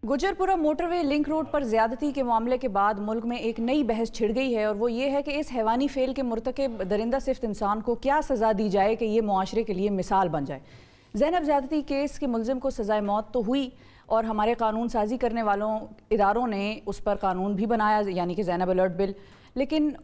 Gujarpura motorway link road पर ज़्यादती के मामले के बाद मुल्क में एक नई बहस छिड़ गई है और वो ये है कि इस हैवानी फेल के मुर्तकिब दरिंदा सिफ्त इंसान को क्या सज़ा दी जाए कि ये मुआशरे के लिए मिसाल बन जाए। ज़ैनब ज़्यादती केस के मुलजिम को सज़ाए मौत तो हुई और हमारे कानून साजी करने वालों इदारों ने उस पर कानून भी बनाया, यानी कि ज़ैनब अलर्ट बिल, लेकिन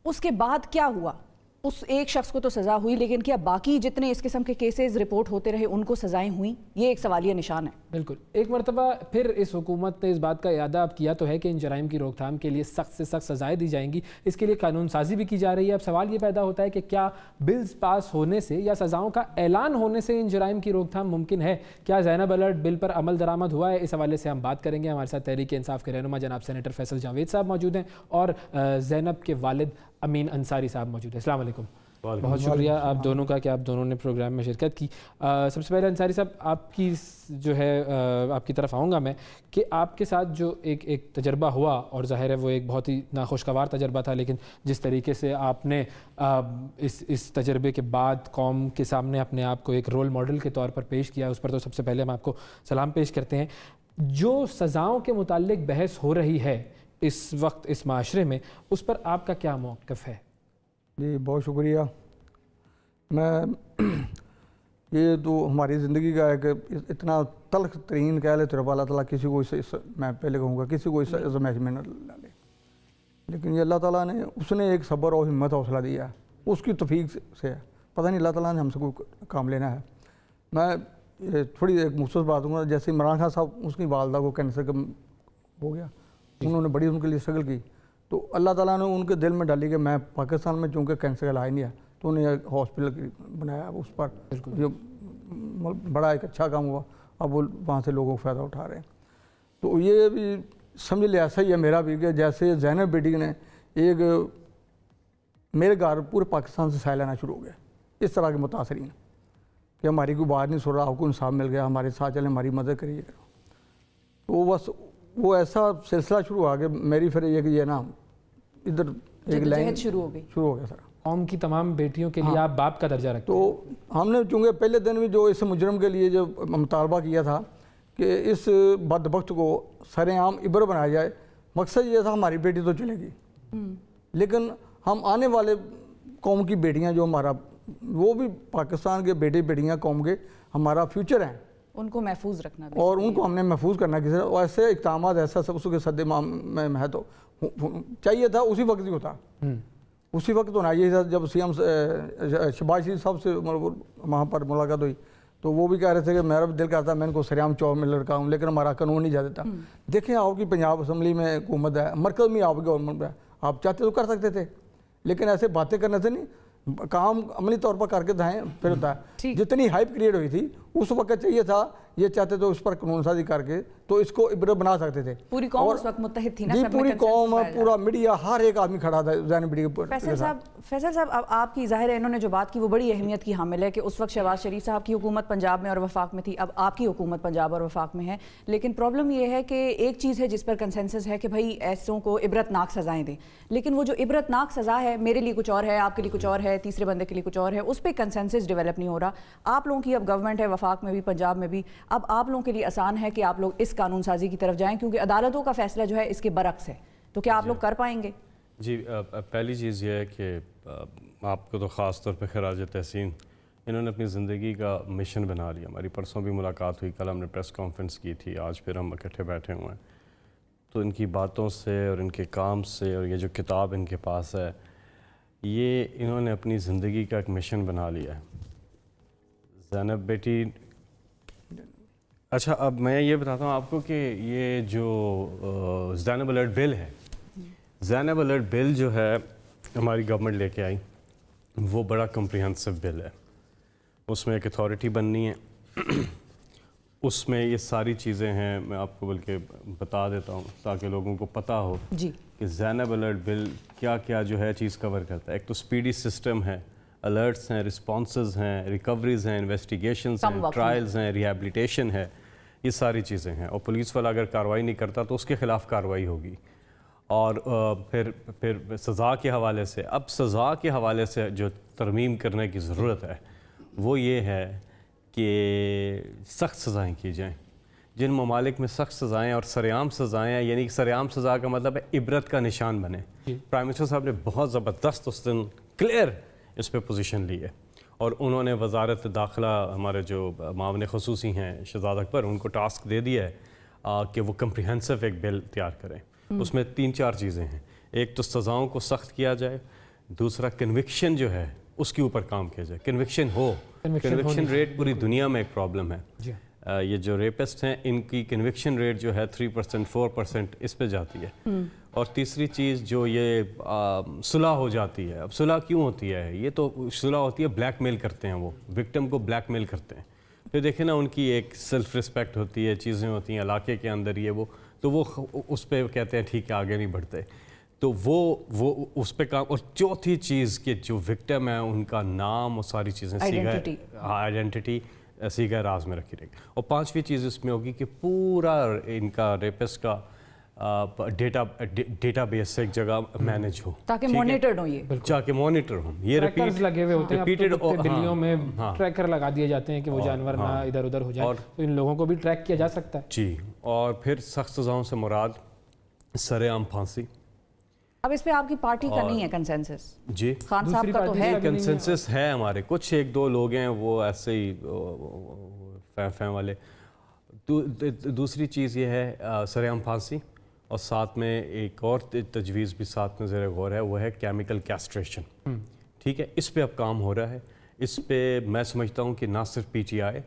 उसके बाद क्या हुआ? उस एक शख्स को तो सज़ा हुई, लेकिन क्या बाकी जितने इस किस्म के केसेस रिपोर्ट होते रहे उनको सज़ाएं हुई? ये एक सवालिया निशान है। बिल्कुल, एक मरतबा फिर इस हुकूमत ने इस बात का इरादा अब किया तो है कि इन जराइम की रोकथाम के लिए सख्त से सख्त सज़ाएं दी जाएंगी। इसके लिए कानून साजी भी की जा रही है। अब सवाल ये पैदा होता है कि क्या बिल्स पास होने से या सज़ाओं का ऐलान होने से इन जराइम की रोकथाम मुमकिन है? क्या ज़ैनब अलर्ट बिल पर अमल दरामद हुआ है? इस हवाले से हम बात करेंगे। हमारे साथ तहरीक इंसाफ के रहनुमा जनाब सेनेटर फैसल जावेद साहब मौजूद हैं और ज़ैनब के वालिद अमीन अंसारी साहब मौजूद हैं। अस्सलाम वालेकुम। बहुत शुक्रिया आप दोनों का कि आप दोनों ने प्रोग्राम में शिरकत की। सबसे पहले अंसारी साहब, आपकी जो है आपकी तरफ आऊँगा मैं कि आपके साथ जो एक तजर्बा हुआ, और ज़ाहिर है वो एक बहुत ही नाखुशगवार तजर्बा था, लेकिन जिस तरीके से आपने इस तजर्बे के बाद कौम के सामने अपने आप को एक रोल मॉडल के तौर पर पेश किया, उस पर तो सबसे पहले हम आपको सलाम पेश करते हैं। जो सज़ाओं के मुताल्लिक बहस हो रही है इस वक्त इस माशरे में, उस पर आपका क्या मौक़िफ़ है? जी बहुत शुक्रिया। मैं ये तो हमारी ज़िंदगी का एक इतना तल्ख तरीन कह ले तजर्बा, अल्लाह ताला किसी को मैं पहले कहूँगा किसी को इस आज़माइश में न डाले, लेकिन ये अल्लाह ताला ने उसने एक सब्र और हिम्मत हौसला दिया है, उसकी तौफीक से है। पता नहीं अल्लाह ताला ने हमसे कोई काम लेना है। मैं थोड़ी एक मुख्तसर बात दूँगा। जैसे इमरान खान साहब, उसकी वालदा को कैंसर का हो गया, उन्होंने बड़ी उनके लिए स्ट्रगल की, तो अल्लाह ताला ने उनके दिल में डाली कि मैं पाकिस्तान में चूँकि कैंसर का इलाज नहीं है तो उन्हें हॉस्पिटल बनाया, उस पर जो बड़ा एक अच्छा काम हुआ। अब वो वहाँ से लोगों को फ़ायदा उठा रहे हैं। तो ये भी समझ लिया ऐसा ही है मेरा भी कि जैसे ज़ैनब बेटी ने एक मेरे घर पूरे पाकिस्तान से साया लेना शुरू हो गया, इस तरह के मुतासरीन कि हमारी कोई बात नहीं सुन रहा, आपको इंसाफ मिल गया, हमारे साथ चले, हमारी मदद करिए। तो बस वो ऐसा सिलसिला शुरू हुआ कि मेरी फिर ये ना इधर एक लाइन शुरू हो गया सर। कौम की तमाम बेटियों के लिए आप बाप का दर्जा रखते तो हमने चूँकि पहले दिन भी जो इस मुजरम के लिए जो मुतालबा किया था कि इस बदबख्त को सरेआम इबर बनाया जाए, मकसद ये था हमारी बेटी तो चलेगी, लेकिन हम आने वाले कौम की बेटियां जो हमारा, वो भी पाकिस्तान के बेटे बेटियां कौम के हमारा फ्यूचर हैं, उनको महफूज रखना और उनको हमने महफूज करना किसी और ऐसे इक़दाम ऐसा सब उसके सदे में है तो चाहिए था, उसी वक्त ही होता, उसी वक्त होना ये था। जब सीएम शहबाज शरीफ साहब से वहाँ पर मुलाकात हुई तो वो भी कह रहे थे कि मेरा भी दिल करता है मैं इनको सरेआम चौक में लड़का हूँ, लेकिन हमारा कानून नहीं जा देता। देखें आपकी पंजाब असम्बली में हुकूमत है, मरकज़ में आपकी गवर्नमेंट है, आप चाहते तो कर सकते थे, लेकिन ऐसे बातें करने से नहीं, काम अमली तौर पर करके दाएँ फिर होता है। जितनी हाइप क्रिएट हुई थी उस वक्त चाहिए था, ये चाहते तो उस पर कानून साजी करके तो इसको इबरत बना सकते थे। पूरी कौम उस वक्त मुत्तहिद थी ना, जी पूरी कौम, पूरा मीडिया, हर एक आदमी खड़ा था ज़ैनब बेटी के। फैसल साहब, अब आपकी ज़ाहिर है इन्होंने जो बात की वो बड़ी अहमियत की हामिल है कि उस वक्त शहबाज शरीफ साहब की हुकूमत पंजाब में और वफाक में थी, अब आपकी हुकूमत पंजाब और वफाक में है। लेकिन प्रॉब्लम ये है कि एक चीज़ है जिस पर कंसेंसस है कि भाई ऐसों को इबरतनाक सज़ाएँ दें, लेकिन वो जो इबरतनाक सज़ा है मेरे लिए कुछ और है, आपके लिए कुछ और है, तीसरे बंदे के लिए कुछ और है, उस पर कंसेंसस डेवलप नहीं हो रहा। आप लोगों की अब गवर्नमेंट है वफाक में भी पंजाब में भी, अब आप लोगों के लिए आसान है कि आप लोग इस कानून साजी की तरफ जाएं क्योंकि अदालतों का फैसला जो है इसके बरक्स है, तो क्या आप लोग कर पाएंगे? जी पहली चीज़ ये है कि आपको तो ख़ास तौर पे खराज तहसीन, इन्होंने अपनी ज़िंदगी का मिशन बना लिया। हमारी परसों भी मुलाकात हुई, कल हमने प्रेस कॉन्फ्रेंस की थी, आज फिर हम इकट्ठे बैठे हुए हैं। तो इनकी बातों से और इनके काम से और ये जो किताब इनके पास है, ये इन्होंने अपनी ज़िंदगी का एक मिशन बना लिया है। ज़ैनब बेटी, अच्छा अब मैं ये बताता हूँ आपको कि ये जो ज़ैनब अलर्ट बिल है, ज़ैनब अलर्ट बिल जो है हमारी गवर्नमेंट लेके आई, वो बड़ा कम्प्रिहेंसिव बिल है। उसमें एक अथॉरिटी बननी है, उसमें ये सारी चीज़ें हैं। मैं आपको बल्कि बता देता हूँ ताकि लोगों को पता हो जी कि ज़ैनब अलर्ट बिल क्या क्या जो है चीज़ कवर करता है। एक तो स्पीडी सिस्टम है, अलर्ट्स हैं, रिस्पॉन्सेज हैं, रिकवरीज हैं, इन्वेस्टिगेशंस हैं, ट्रायल्स हैं, रिहैबिलिटेशन है, ये सारी चीज़ें हैं। और पुलिस वाला अगर कार्रवाई नहीं करता तो उसके ख़िलाफ़ कार्रवाई होगी। और फिर सज़ा के हवाले से, अब सज़ा के हवाले से जो तरमीम करने की ज़रूरत है वो ये है कि सख्त सज़ाएँ की जाएँ। जिन ममालिक में सख्त सज़ाएँ और सरेआम सज़ाएँ हैं, यानी कि सरेआम सज़ा का मतलब है इबरत का निशान बने। प्राइम मिनिस्टर साहब ने बहुत ज़बरदस्त उस दिन क्लियर इस पर पोजीशन ली है और उन्होंने वजारत दाखिला हमारे जो मामले खसूसी हैं शहजाद अकबर, उनको टास्क दे दिया है कि वो कम्प्रिहेंसिव एक बिल तैयार करें। उसमें 3-4 चीज़ें हैं। एक तो सज़ाओं को सख्त किया जाए, दूसरा कन्विक्शन जो है उसके ऊपर काम किया जाए, कन्विक्शन हो। कन्विक्शन रेट पूरी दुनिया में एक प्रॉब्लम है। ये जो रेपिस्ट हैं इनकी कन्विक्शन रेट जो है 3% 4% इस पे जाती है। और तीसरी चीज़ जो ये सुलह हो जाती है। अब सुलह क्यों होती है? ये तो सुलह होती है, ब्लैकमेल करते हैं, वो विक्टिम को ब्लैकमेल करते हैं। फिर देखें ना, उनकी एक सेल्फ रिस्पेक्ट होती है, चीज़ें होती हैं इलाके के अंदर, ये वो तो वो उस पर कहते हैं ठीक है आगे नहीं बढ़ते, तो वो उस पर काम। और चौथी चीज़ कि जो विक्टिम है उनका नाम और सारी चीज़ें आइडेंटिटी सीगा राज में रखी रहेगी। और पांचवी चीज़ इसमें होगी कि पूरा इनका रेपिस्ट का डेटाबेस से एक जगह मैनेज हो, ताकि मॉनिटर्ड हो, ये ताकि मॉनिटर हो। ये ट्रैकर्स लगे हुए होते हैं, बिल्लियों में ट्रैकर लगा दिए जाते हैं कि वो जानवर ना इधर उधर हो जाए, तो इन लोगों को भी ट्रैक किया जा सकता है जी। और फिर सख्त सज़ाओं से मुराद सरेआम फांसी। अब इस पे आपकी पार्टी का नहीं है कंसेंसस जी? खान साहब का तो है कंसेंसस है, हमारे कुछ 1-2 लोग हैं वो ऐसे ही फैं वाले। दूसरी चीज़ ये है सरेआम फांसी, और साथ में एक और तजवीज़ भी साथ में ज़ेर गौर है, वो है केमिकल कैस्ट्रेशन। ठीक है, इस पे अब काम हो रहा है। इस पे मैं समझता हूँ कि ना सिर्फ PTI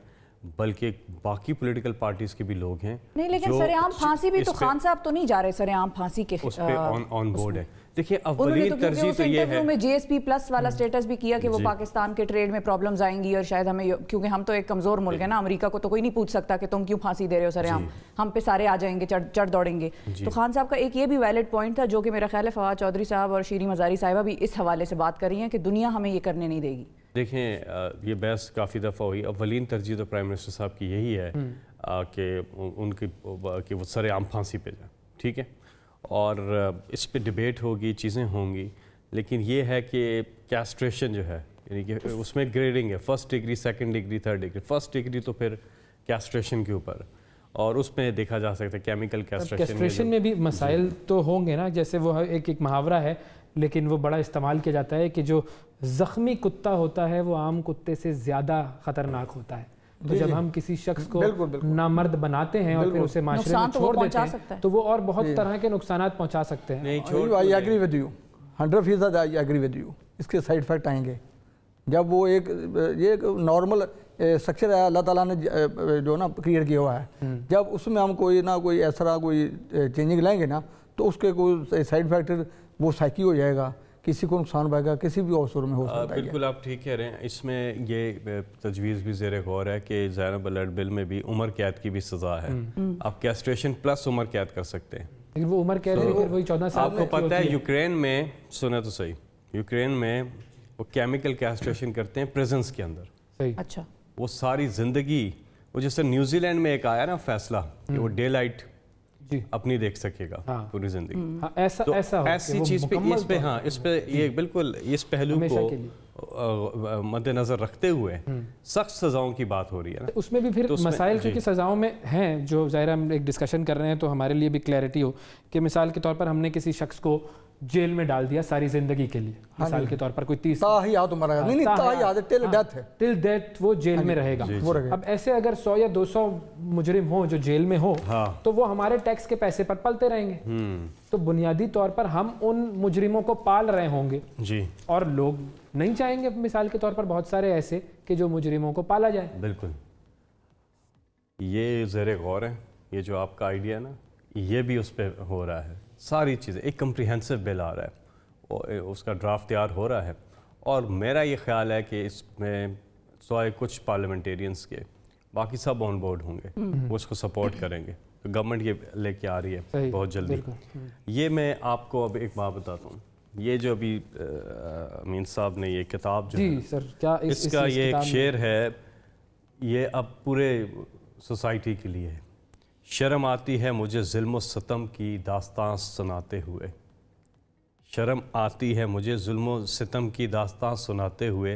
बल्कि बाकी पॉलिटिकल पार्टीज के भी लोग हैं। नहीं, लेकिन सरेआम फांसी भी तो खान साहब तो नहीं जा रहे सरेआम फांसी के उस पे ऑन बोर्ड है। देखिए, अव्वलीन तरजीह तो ये है, में GSP+ वाला स्टेटस भी किया कि वो पाकिस्तान के ट्रेड में प्रॉब्लम्स आएंगी और शायद हमें, क्योंकि हम तो एक कमजोर मुल्क है ना, अमेरिका को तो कोई नहीं पूछ सकता कि तुम क्यों फांसी दे रहे हो सरेआम, हम पे सारे आ जाएंगे, चढ़ दौड़ेंगे। तो खान साहब का एक ये भी वैलिड पॉइंट था, जो कि मेरा ख्याल है फवाद चौधरी साहब और शीरी मज़ारी साहिबा भी इस हवाले से बात कर रही हैं कि दुनिया हमें ये करने नहीं देगी। देखें, ये बहस काफ़ी दफ़ा हुई। अव्वलीन तरजीह तो प्राइम मिनिस्टर साहब की यही है कि वो सरेआम फांसी पे जाए, ठीक है, और इस पे डिबेट होगी, चीज़ें होंगी, लेकिन ये है कि कैस्ट्रेशन जो है, यानी कि उसमें ग्रेडिंग है, 1st degree, 2nd degree, 3rd degree. 1st degree तो फिर कैस्ट्रेशन के ऊपर, और उसमें देखा जा सकता है केमिकल कैस्ट्रेशन में भी मसाइल तो होंगे ना, जैसे वो एक मुहावरा है लेकिन वो बड़ा इस्तेमाल किया जाता है कि जो ज़ख्मी कुत्ता होता है वो आम कुत्ते से ज़्यादा ख़तरनाक होता है। तो जब हम किसी शख्स को नामर्द बनाते हैं और फिर उसे माशरे में छोड़ देते हैं तो वो और बहुत तरह के नुकसान पहुंचा सकते हैं। I agree with you, 100% I agree with you. इसके साइड इफेक्ट आएंगे जब वो ये नॉर्मल स्ट्रक्चर है अल्लाह ताला ने जो ना क्रिएट किया हुआ है, जब उसमें हम कोई ना कोई ऐसा कोई चेंजिंग लाएंगे ना तो उसके कोई साइड इफेक्ट वो साइकी हो जाएगा, किसी को नुकसान पाएगा, किसी भी अवसर में हो सकता है। बिल्कुल आप ठीक कह रहे हैं। इसमें ये तजवीज़ भी ज़ेर गौर है कि ज़ैनब अलर्ट बिल में भी उम्र कैद की भी सज़ा है। आप कैस्ट्रेशन प्लस उम्र कैद कर सकते हैं, लेकिन वो उम्र कैद वही 14 साल। आपको पता है यूक्रेन में, सुना तो सही, यूक्रेन में वो केमिकल कैस्ट्रेशन करते हैं प्रिजन्स के अंदर। सही। अच्छा, वो सारी ज़िंदगी, वो जैसे न्यूजीलैंड में एक आया ना फैसला कि वो डे लाइट अपनी देख सकेगा पूरी जिंदगी। ऐसी चीज पे इस पे ये बिल्कुल इस पहलू को मद्देनजर रखते हुए सख्त सजाओं की बात हो रही है ना। उसमें भी फिर मसाइल क्योंकि सजाओं में हैं, जो ज़ाहिर हम एक डिस्कशन कर रहे हैं तो हमारे लिए भी क्लैरिटी हो कि मिसाल के तौर पर हमने किसी शख्स को जेल में डाल दिया सारी जिंदगी के लिए, मिसाल के तौर पर कोई 30 टिल डेथ वो जेल में रहेगा। अब ऐसे अगर 100 या 200 मुजरिम हो जो जेल में हो तो वो हमारे टैक्स के पैसे पर पलते रहेंगे। तो बुनियादी तौर पर हम उन मुजरिमों को पाल रहे होंगे जी, और लोग नहीं चाहेंगे मिसाल के तौर पर बहुत सारे ऐसे कि जो मुजरिमों को पाला जाए। बिल्कुल, ये ज़ेर गौर है। ये जो आपका आइडिया ना, ये भी उस पर हो रहा है। सारी चीज़ें, एक कम्प्रिहेंसिव बिल आ रहा है और उसका ड्राफ्ट तैयार हो रहा है, और मेरा ये ख्याल है कि इसमें सिवाय कुछ पार्लियामेंटेरियंस के बाकी सब ऑन बोर्ड होंगे, वो उसको सपोर्ट करेंगे। तो गवर्नमेंट ये लेके आ रही है बहुत जल्दी। ये मैं आपको अब एक बात बताता हूँ, ये जो अभी अमीन साहब ने ये किताब जो जी है, सर, क्या इसका ये एक शेर है, ये अब पूरे सोसाइटी के लिए है। शर्म आती है मुझे ज़ुल्म सितम की दास्तां सुनाते हुए, शर्म आती है मुझे ज़ुल्म सितम की दास्तां सुनाते हुए,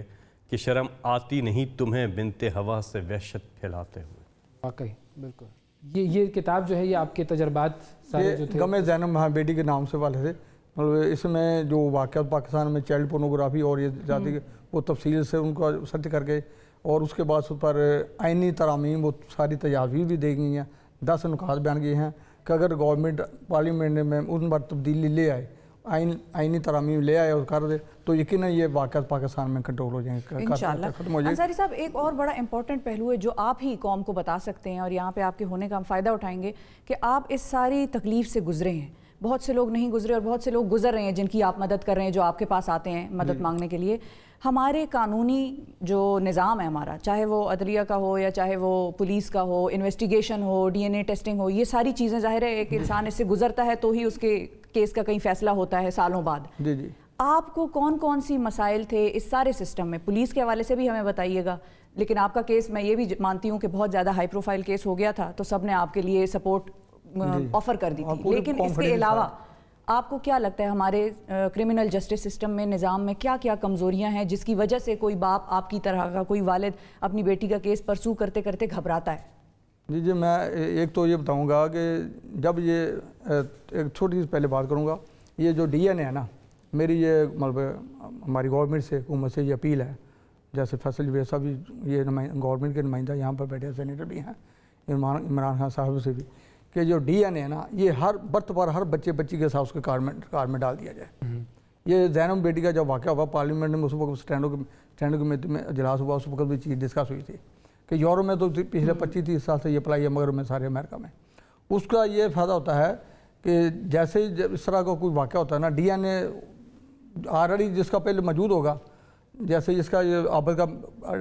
कि शर्म आती नहीं तुम्हें बिनते हवा से वहशत फैलाते हुए। वाकई बिल्कुल। یہ کتاب جو ہے یہ آپ کے تجربات سارے جو تھے غم زینب بیٹی کے نام سے والے تھے، مطلب اس میں جو واقعات پاکستان میں چائلڈ پورنوگرافی اور یہ ذاتی وہ تفصیل سے ان کو سرچ کر کے، اور اس کے بعد اس پر آئینی ترامیم وہ ساری تجاویز بھی دی گئی ہیں، 10 نکات بیان کیے ہیں کہ اگر گورنمنٹ پارلیمنٹ میں ان پر تبدیلی لے آئے، آئینی ترامیم لے آئے اور کر دے تو یقیناً یہ واقعات پاکستان میں کنٹرول ہو جائیں گے، انشاءاللہ۔ ختم ہو جائیں گے۔ انصاری صاحب ایک اور بڑا امپورٹنٹ پہلو ہے جو آپ ہی قوم کو بتا سکتے ہیں، اور یہاں پہ آپ کے ہونے کا ہم فائدہ اٹھائیں گے کہ آپ اس ساری تکلیف سے گزرے ہیں، بہت سے لوگ نہیں گزرے اور بہت سے لوگ گزر رہے ہیں جن کی آپ مدد کر رہے ہیں، جو آپ کے پاس آتے ہیں مدد مانگنے کے لیے۔ ہمارے قانونی جو نظام ہے ہمارا، چاہے وہ عدلیہ کا ہو یا چاہے وہ پولیس کا ہو، انویسٹیگیشن ہو، ڈی این اے ٹیسٹنگ ہو، یہ ساری چیزیں ظاہر ہے ایک انسان اس سے گزرتا ہے تو ہی اس کے کیس کا کہیں فیصلہ ہوتا ہے سالوں بعد۔ جی جی، آپ کو کون کون سی مسائل تھے اس سارے سسٹم میں؟ پولیس کے حوالے سے بھی ہمیں بتائیے گا، لیکن آپ کا کیس میں یہ بھی مانتی ہوں کہ بہت زیادہ ہائی پروفائل کیس ہو گیا تھا تو سب نے آپ کے لیے سپورٹ آفر کر دی تھی، لیکن اس کے علاوہ آپ کو کیا لگتا ہے ہمارے کرمنل جسٹس سسٹم میں، نظام میں کیا کیا کمزوریاں ہیں جس کی وجہ سے کوئی باپ آپ کی طرح کا، کوئی والد اپنی بیٹی کا کیس پرسو کرتے کرتے گھبراتا ہے؟ جی جی، میں ایک تو یہ بتاؤں گا کہ جب یہ ایک چھوٹی سی پہلے بات کروں گا، یہ جو ڈی این اے ہے نا، میری یہ مطلب ہماری گورنمنٹ سے، حکومت سے یہ اپیل ہے، جیسے فیصل جویز بھی یہ گورنمنٹ کے نمائندہ یہاں پر بیٹھے، سینیٹر بھی ہیں، عمران خان صاحب سے بھی، کہ جو ڈی این اے ہے نا یہ ہر برتھ پر ہر بچی کے ساتھ اس کے کار میں ڈال دیا جائے۔ یہ زینب بیٹی کا جب واقعہ ہوا پارلیمنٹ میں، اس وقت اسٹینڈنگ کمیٹی میں اجلاس ہوا، اس وقت بھی چیز ڈسکس ہوئی تھی کہ یورپ میں تو پچھلے 25-30 سال سے یہ اپلائی ہے، مگر میں سارے امریکہ میں اس کا یہ فائدہ ہوتا ہے کہ جیسے ہی اس طرح کا کوئی واقعہ ہوتا ہے نا، ڈی این اے آلریڈی جس کا پہلے موجود ہوگا، جیسے جس کا یہ عابد کا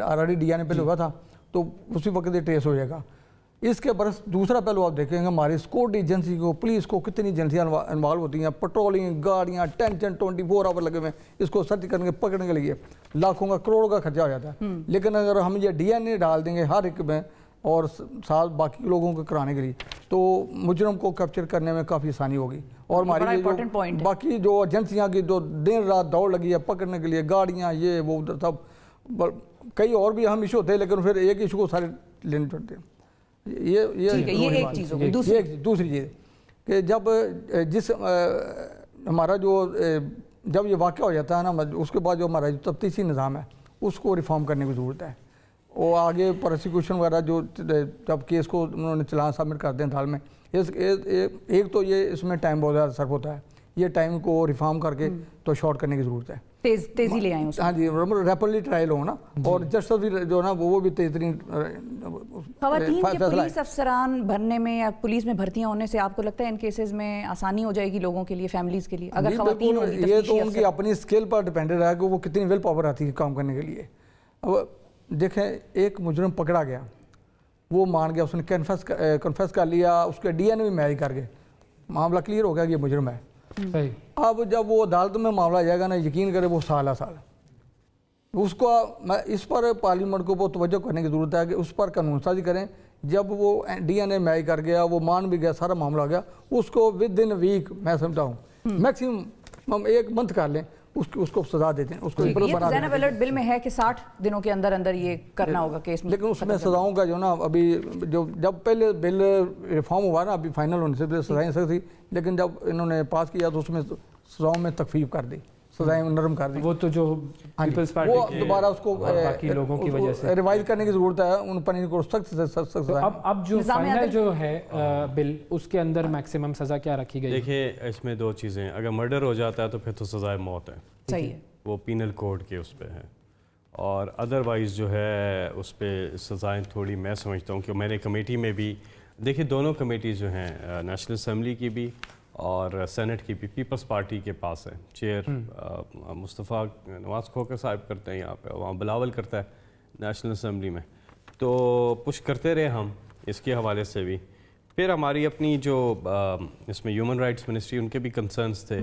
آلریڈی ڈی این اے پہلے ہوا تھا تو اسی وقت یہ ٹریس ہو جائے گا۔ اس کے برس دوسرا پہلو آپ دیکھیں گے، ہماری سیکورٹی ایجنسی کو، پولیس کو کتنی ایجنسیاں انوالو ہوتی ہیں، پٹرولنگ گاڑیاں 24 آور لگے ہوئے ہیں اس کو سرچ کرنے کے پکڑنے کے لیے، لاکھوں کا کروڑوں کا خرچہ ہو جاتا ہے۔ لیکن اگر ہم یہ ڈی این اے ڈال دیں گے ہر ایک میں اور ساتھ باقی لوگوں کو کرانے کے لیے تو مجرم کو کیپچر کرنے میں کافی آسانی ہوگی، اور ہماری باقی جو ایجنسیاں کی جو دن رات دوڑ لگی ہے پکڑنے کے لیے، گاڑیاں یہ وہ ادھر سب، کئی اور بھی اہم ایشو ہوتے ہیں لیکن پھر ایک ایشو کو سارے لینے پڑتے ہیں۔ یہ ایک چیز ہوگی۔ دوسری چیز کہ جب ہمارا جو جب یہ واقعہ ہو جاتا ہے نا، اس کے بعد جو ہمارا جو تفتیشی نظام ہے اس کو ریفارم کرنے کی ضرورت ہے، اور آگے پروسیکیوشن وغیرہ جو جب کیس کو انہوں نے چلان سبمٹ کرتے ہیں تھال میں، ایک تو یہ اس میں ٹائم بہت زیادہ صرف ہوتا ہے، یہ ٹائم کو ریفارم کر کے تو شارٹ کرنے کی ضرورت ہے، تیزی لے آئیں۔ ہاں جی، ریپڈلی ٹرائل ہو نا، اور جسٹس بھی جو نا وہ بھی تیز ترین۔ خواتین کے پولیس افسران بھرنے میں یا پولیس میں بھرتیاں ہونے سے آپ کو لگتا ہے ان کیسز میں آسانی ہو جائے گی لوگوں کے لیے، فیملیز کے لیے، اگر خواتین ہوں گی؟ یہ تو ان کی اپنی اسکل پر ڈیپینڈڈ ہے کہ وہ کتنی ویل پاور آتی ہے کام کرنے کے لیے۔ اب دیکھیں ایک مجرم پکڑا گیا، وہ مان گیا، اس نے کنفیس کر لیا، اس کے ڈی این اے بھی میچ کر گئے، معاملہ کلیئر ہو گیا کہ یہ مجرم ہے۔ اب جب وہ عدالت میں معاملہ جائے گا نا، یقین کرے وہ سال اس کو اس پر پارلیمنٹ کو بہت توجہ کرنے کی ضرورت ہے کہ اس پر قانون سازی کریں۔ جب وہ ڈی این اے میچ کر گیا، وہ مان بھی گیا، سارا معاملہ ہو گیا، اس کو ود ان ویک، میں سمجھتا ہوں میکسیمم ہم 1 منتھ کر لیں، اس کو سزا دیتے ہیں، اس کو زینب الرٹ بل میں ہے کہ 60 دنوں کے اندر اندر یہ کرنا ہوگا کیس، لیکن اس میں سزاؤں کا جو نا ابھی جب پہلے بل ریفارم ہوا نا، ابھی فائنل ہونے سے پہلے سزائیں سخت تھی، لیکن جب انہوں نے پاس کیا تو اس میں سزاؤں میں تخفیف کر دی، سزائیں نرم کر دی۔ وہ تو جو پیپلز پارٹی وہ دوبارہ اس کو باقی لوگوں کی وجہ سے ریوائز کرنے کی ضرورت ہے، ان پر ان کو سخت سے سخت سزائیں۔ اب جو فائنل جو ہے بل، اس کے اندر میکسیمم سزا کیا رکھی گئی؟ دیکھیں اس میں 2 چیزیں، اگر مرڈر ہو جاتا ہے تو پھر تو سزائے موت ہے، صحیح ہے، وہ پینل کوڈ کے اس پہ ہے، اور ادروائز جو ہے اس پہ سزائیں تھوڑی، میں سمجھتا ہوں کہ میں نے کمیٹی میں بھی دیکھیں، دونوں کمیٹیز جو ہیں نیشنل اسمبلی کی بھی اور سینٹ کی بھی پیپلز پارٹی کے پاس ہے، چیئر مصطفیٰ نواز کھوکر صاحب کرتے ہیں یہاں پہ، وہاں بلاول کرتا ہے نیشنل اسمبلی میں، تو پش کرتے رہے ہم اس کے حوالے سے بھی۔ پھر ہماری اپنی جو اس میں ہیومن رائٹس منسٹری، ان کے بھی کنسرنس تھے،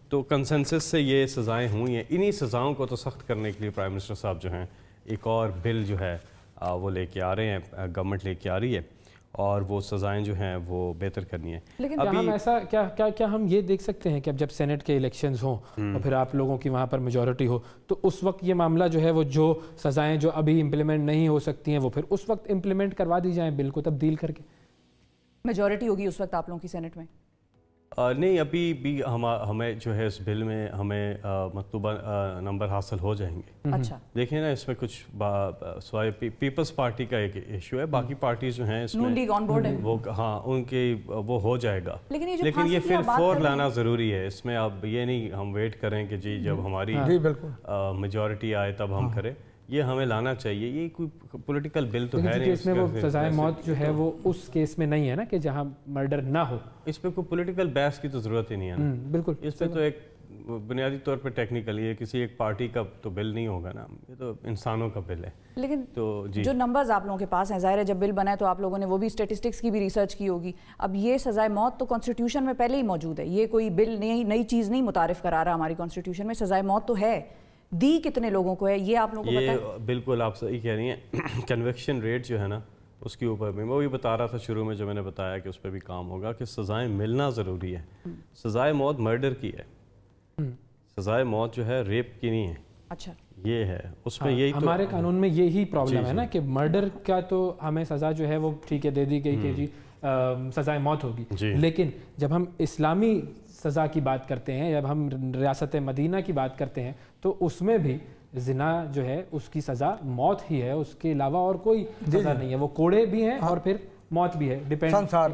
تو کنسنسس سے یہ سزائیں ہوئی ہیں۔ انہی سزاؤں کو تو سخت کرنے کے لیے پرائم منسٹر صاحب جو ہیں ایک اور بل جو ہے وہ لے کے آ رہے ہیں، گورنمنٹ لے کے آ رہی ہے، اور وہ سزائیں جو ہیں وہ بہتر کرنی ہیں۔ لیکن ہم ایسا کیا ہم یہ دیکھ سکتے ہیں کہ اب جب سینٹ کے الیکشنز ہوں اور پھر آپ لوگوں کی وہاں پر میجورٹی ہو، تو اس وقت یہ معاملہ جو ہے وہ جو سزائیں جو ابھی امپلیمنٹ نہیں ہو سکتی ہیں وہ پھر اس وقت امپلیمنٹ کروا دی جائیں، بل کو تبدیل کر کے؟ میجورٹی ہوگی اس وقت آپ لوگوں کی سینٹ میں؟ نہیں، ابھی بھی ہمیں جو ہے اس بل میں ہمیں مطلوبہ نمبر حاصل ہو جائیں گے. اچھا دیکھیں نا، اس میں کچھ سوائے پیپلز پارٹی کا ایک ایشو ہے، باقی پارٹیز جو ہیں اس میں وہ ہاں ان کے وہ ہو جائے گا، لیکن یہ پھر فور لانا ضروری ہے. اس میں اب یہ نہیں ہم ویٹ کریں کہ جی جب ہماری میجورٹی آئے تب ہم کریں، یہ ہمیں لانا چاہیے. یہ کوئی پولیٹیکل بل تو ہے نہیں. اس میں وہ سزائے موت جو ہے وہ اس کیس میں نہیں ہے نا کہ جہاں مرڈر نہ ہو. اس پہ کوئی پولیٹیکل بحث کی تو ضرورت ہی نہیں ہے نا. بالکل. اس پہ تو ایک بنیادی طور پہ ٹیکنیکل یہ کسی ایک پارٹی کا تو بل نہیں ہوگا نا، یہ تو انسانوں کا بل ہے. لیکن تو جو نمبرز آپ لوگوں کے پاس ہیں، ظاہر ہے جب بل بنا ہے تو آپ لوگوں نے وہ بھی اسٹیٹسٹکس کی بھی ریسرچ کی ہوگی. اب یہ سزائے موت تو کانسٹیٹیوشن میں پہلے ہی موجود ہے، یہ کوئی بل نئی چیز نہیں متعارف کرا رہا ہماری کانسٹیٹیوشن میں. سزائے موت تو ہے، دی کتنے لوگوں کو ہے یہ آپ لوگوں کو پتہ ہے؟ بالکل آپ صحیح کہہ رہی ہیں. کنوکشن ریٹ جو ہے نا اس کے اوپر بھی میں وہی بتا رہا تھا شروع میں جو میں نے بتایا کہ اس پہ بھی کام ہوگا کہ سزائیں ملنا ضروری ہے. سزائے موت مرڈر کی ہے، سزائے موت جو ہے ریپ کی نہیں ہے. اچھا یہ ہے اس میں یہی ہمارے قانون میں یہی پرابلم ہے نا کہ مرڈر کا تو ہمیں سزا جو ہے وہ ٹھیک ہے دے دی گئی کہ جی سزائے موت ہوگی، لیکن جب ہم اسلامی سزا کی بات کرتے ہیں، جب ہم ریاست مدینہ کی بات کرتے ہیں تو اس میں بھی زنا جو ہے اس کی سزا موت ہی ہے، اس کے علاوہ اور کوئی سزا نہیں ہے. وہ کوڑے بھی ہیں اور پھر موت بھی ہے، ڈیپینڈ سنسار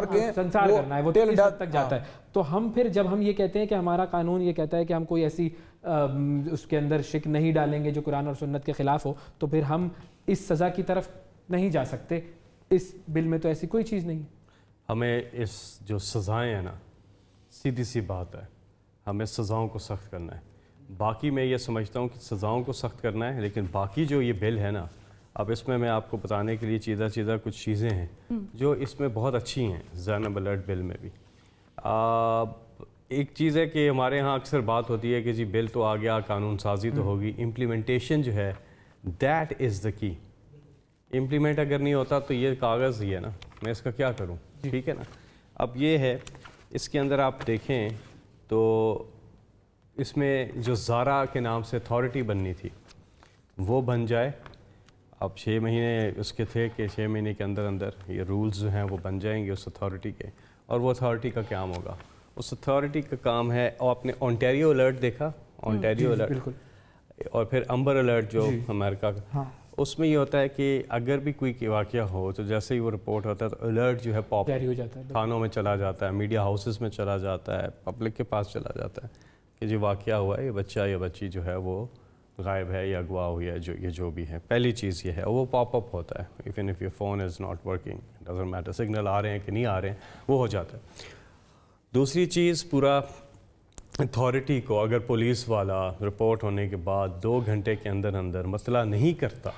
کرنا ہے، وہ 30 تک جاتا ہے. تو ہم پھر جب ہم یہ کہتے ہیں کہ ہمارا قانون یہ کہتا ہے کہ ہم کوئی ایسی اس کے اندر شک نہیں ڈالیں گے جو قرآن اور سنت کے خلاف ہو، تو پھر ہم اس سزا کی طرف نہیں جا سکتے. اس بل میں تو ایسی کوئی چیز نہیں ہے. ہمیں اس جو سزائیں ہیں نا، سیدھی سی بات ہے، ہمیں سزاؤں کو سخت کرنا ہے. باقی میں یہ سمجھتا ہوں کہ سزاؤں کو سخت کرنا ہے، لیکن باقی جو یہ بل ہے نا، اب اس میں آپ کو بتانے کے لیے چیزہ کچھ چیزیں ہیں جو اس میں بہت اچھی ہیں. زینب الرٹ بل میں بھی ایک چیز ہے کہ ہمارے ہاں اکثر بات ہوتی ہے کہ جی بل تو آ گیا، قانون سازی تو ہوگی، امپلیمنٹیشن جو ہے دیٹ از دا کی. امپلیمنٹ اگر نہیں ہوتا تو یہ کاغذ ہی ہے نا، میں اس کا کیا کروں؟ ٹھیک ہے نا. اب یہ ہے اس کے اندر آپ دیکھیں تو اس میں جو زارا کے نام سے اتھارٹی بننی تھی وہ بن جائے. اب 6 مہینے اس کے تھے کہ 6 مہینے کے اندر یہ رولز جو ہیں وہ بن جائیں گے اس اتھارٹی کے. اور وہ اتھارٹی کا کام ہوگا، اس اتھارٹی کا کام ہے. اور آپ نے اونٹیریو الرٹ دیکھا، اونٹیریو الرٹ، اور پھر امبر الرٹ جو امریکہ کا، اس میں یہ ہوتا ہے کہ اگر بھی کوئی واقعہ ہو تو جیسے ہی وہ رپورٹ ہوتا ہے تو الرٹ جو ہے پاپ جاری ہو جاتا ہے، تھانوں میں چلا جاتا ہے، میڈیا ہاؤسز میں چلا جاتا ہے، پبلک کے پاس چلا جاتا ہے کہ جی واقعہ ہوا ہے، یہ بچہ یا بچی جو ہے وہ غائب ہے یا اغوا ہوئی ہے، جو بھی ہے. پہلی چیز یہ ہے، وہ پاپ اپ ہوتا ہے. Even if your phone is not working, doesn't matter, signal آ رہے ہیں کہ نہیں آ رہے ہیں، وہ ہو جاتا ہے. دوسری چیز، پورا اتھارٹی کو اگر پولیس والا رپورٹ ہونے کے بعد 2 گھنٹے کے اندر مسئلہ نہیں کرتا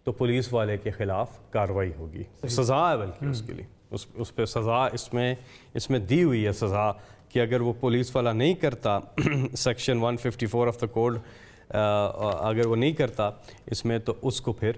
تو پولیس والے کے خلاف کارروائی ہوگی. سزا ہے بلکہ اس کے لیے اس پہ سزا اس میں دی ہوئی ہے سزا کہ اگر وہ پولیس والا نہیں کرتا سیکشن 154 آف دا کوڈ اگر وہ نہیں کرتا اس میں تو اس کو پھر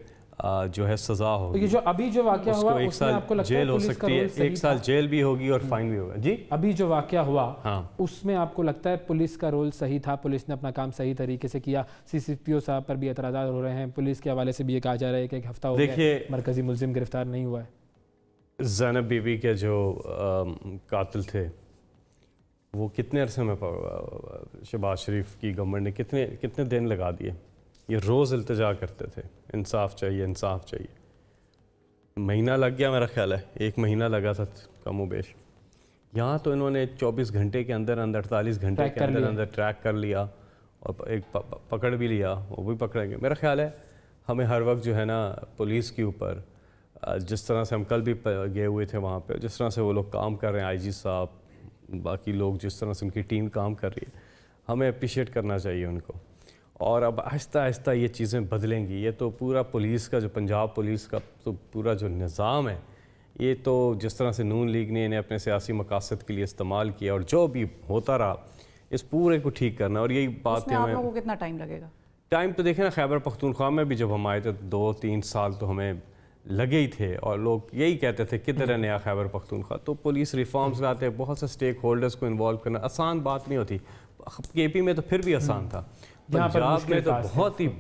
جو ہے سزا ہوگی. یہ جو ابھی جو واقعہ ہوا اس میں آپ کو لگتا ہے جیل ہو سکتی ہے، 1 سال جیل بھی ہوگی اور فائن بھی ہوگا. جی ابھی جو واقعہ ہوا اس میں آپ کو لگتا ہے پولیس کا رول صحیح تھا؟ پولیس نے اپنا کام صحیح طریقے سے کیا؟ CCPO صاحب پر بھی اعتراضات ہو رہے ہیں، پولیس کے حوالے سے بھی یہ کہا جا رہا ہے کہ 1 ہفتہ ہو گیا مرکزی ملزم گرفتار نہیں ہوا ہے. زینب بی بی کے جو قاتل تھے وہ کتنے عرصے میں شہباز شریف کی گورنمنٹ نے کتنے دن لگا دیے. یہ روز التجا کرتے تھے انصاف چاہیے، انصاف چاہیے. مہینہ لگ گیا میرا خیال ہے، 1 مہینہ لگا تھا کم و بیش. یہاں تو انہوں نے 24 گھنٹے کے اندر 48 گھنٹے کے اندر ٹریک کر لیا اور ایک پکڑ بھی لیا، وہ بھی پکڑیں گے. میرا خیال ہے ہمیں ہر وقت جو ہے نا پولیس کے اوپر، جس طرح سے ہم کل بھی گئے ہوئے تھے وہاں پہ، جس طرح سے وہ لوگ کام کر رہے ہیں، IG صاحب، باقی لوگ جس طرح سے ان کی ٹیم کام کر رہی ہے، ہمیں اپریشیٹ کرنا چاہیے ان کو. اور اب آہستہ آہستہ یہ چیزیں بدلیں گی. یہ تو پورا پولیس کا جو پنجاب پولیس کا تو پورا جو نظام ہے، یہ تو جس طرح سے نون لیگ نے انہیں اپنے سیاسی مقاصد کے لیے استعمال کیا اور جو بھی ہوتا رہا اس پورے کو ٹھیک کرنا. اور یہی بات ہے، آپ لوگوں کو کتنا ٹائم لگے گا؟ ٹائم تو دیکھیں نا، خیبر پختونخوا میں بھی جب ہم آئے تھے 2-3 سال تو ہمیں لگے ہی تھے اور لوگ یہی کہتے تھے کدھر ہے نیا خیبر پختونخوا. تو پولیس ریفارمز لاتے ہیں، بہت سے سٹیک ہولڈرز کو انوالو کرنا آسان بات نہیں ہوتی. KP میں تو پھر بھی آسان تھا. पंजाब में तो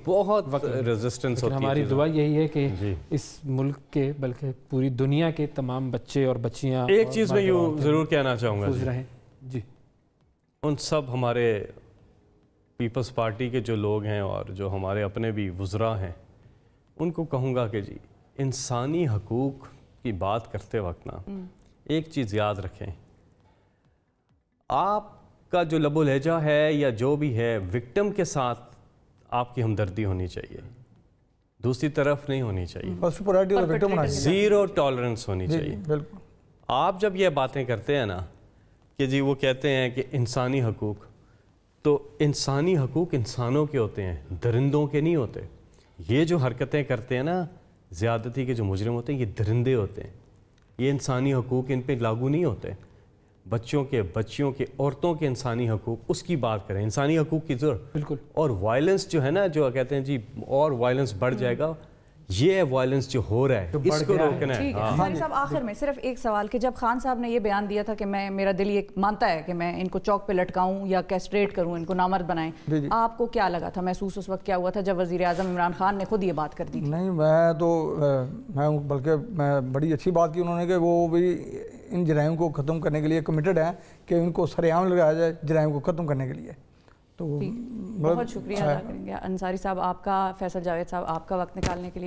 बहुत रेजिस्टेंस होती है। हमारी दुआ यही है कि इस मुल्क के बल्कि पूरी दुनिया के तमाम बच्चे और बच्चियां, एक चीज़ मैं यूँ ज़रूर कहना चाहूँगा जी, उन सब हमारे पीपल्स पार्टी के जो लोग हैं और जो हमारे अपने भी वुज़रा हैं, उनको कहूँगा कि जी इंसानी हकूक़ की बात करते वक्त ना एक चीज़ याद रखें, आपका जो लबो लहजा है या जो भी है, विक्टिम के साथ आपकी हमदर्दी होनी चाहिए, दूसरी तरफ नहीं होनी चाहिए, ज़ीरो टॉलरेंस होनी चाहिए। आप जब ये बातें करते हैं ना कि जी वो कहते हैं कि इंसानी हकूक़, तो इंसानी हकूक़ इंसानों के होते हैं, दरिंदों के नहीं होते। ये जो हरकतें करते हैं ना ज़्यादती के जो मुजरिम होते हैं, ये दरिंदे होते हैं, ये इंसानी हकूक़ इन पे लागू नहीं होते। बच्चों के औरतों के इंसानी हकूक़, उसकी बात करें, इंसानी हकूक़ की ज़रूरत बिल्कुल। और वायलेंस जो है ना, जो कहते हैं जी और वायलेंस बढ़ जाएगा, ये वायलेंस जो हो रहा है इसको रोकना है। अंसारी साहब, आखिर में सिर्फ एक सवाल कि जब खान साहब ने ये बयान दिया था कि मेरा दिल ये मानता है कि मैं इनको चौक पे लटकाऊं या कैस्ट्रेट करूं, इनको नामर्द बनाएं, आपको क्या लगा था, महसूस उस वक्त क्या हुआ था जब वज़ीर आज़म इमरान खान ने खुद ये बात कर दी? नहीं, मैं बल्कि मैं बड़ी अच्छी बात की उन्होंने कि वो भी इन जराइम को ख़त्म करने के लिए कमिटेड हैं कि इनको सरेआम लगाया जाए जराइम को ख़त्म करने के लिए। तो बहुत शुक्रिया अदा करेंगे अंसारी साहब आपका, फैसल जावेद साहब आपका वक्त निकालने के लिए।